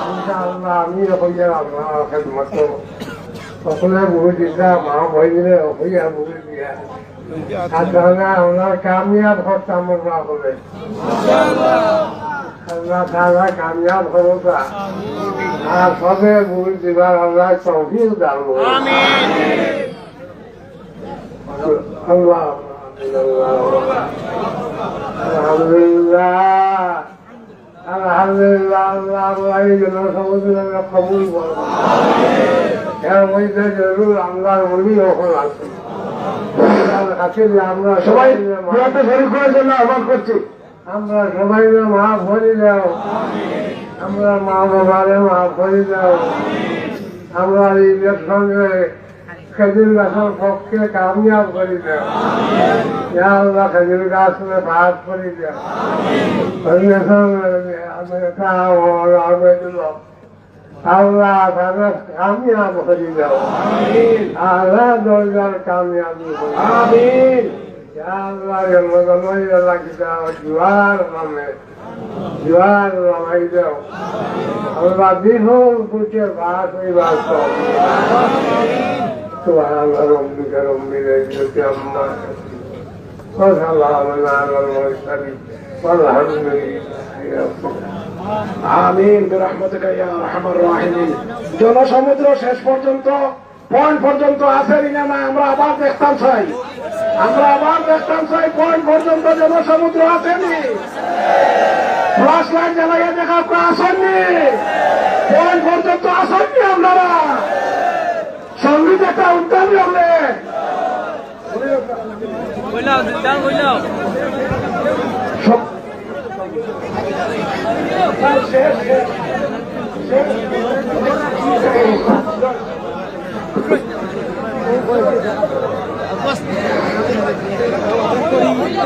ইনশাআল্লাহ আমি হইয়া আল্লাহ খেদমত সকলে বুঝে দিতা মা ভয় দিলে হইয়া বুঝে দিয়া তার কারণে আমরা কামিয়াব করতাম আমরা বলে আল্লাহ তাআলা কামিয়াব হবো আর সবে বুঝে দিবার আল্লাহ তৌফিক দান আমিন আল্লাহ আলহামদুলিল্লাহ আলহামদুলিল্লাহ আল্লাহ আল্লাহ এই জন্য সমুদ্র কবুল করবো এর মধ্যে জরুর আল্লাহর বলি ওখানে আছে আমরা সবাই শরীর করার জন্য আহ্বান করছি আমরা সবাই মা ভরি দাও আমরা মা বাবারে মা ভরি দাও আমরা ঈদের সঙ্গে খেজুর গাছের পক্ষে কামিয়াব করে দাও আল্লাহ খেজুর গাছ ভাগ করে দাও আল্লাহ তাদের কামিয়াব করে দাও আল্লাহ দরজার কামিয়াব আল্লাহ লাগি দাও জোয়ার নামে জোয়ার নামাই দাও আল্লাহ বিহল পুটে বাস ওই বাস سبحان ربك رب العزة عما يصفون وسلام على المرسلين والحمد لله আমিন বিরহমাতিকা ইয়া আরহামার রাহিমিন। জনসমুদ্র শেষ পর্যন্ত পয়েন্ট পর্যন্ত আছে না না আমরা আবার দেখতাম চাই পয়েন্ট পর্যন্ত জনসমুদ্র আসেনি ফ্লাশ লাইট জ্বালাইয়া দেখা আসেননি পয়েন্ট পর্যন্ত আসেননি আপনারা সঙ্গীত একটা উদ্যান হবে শেষ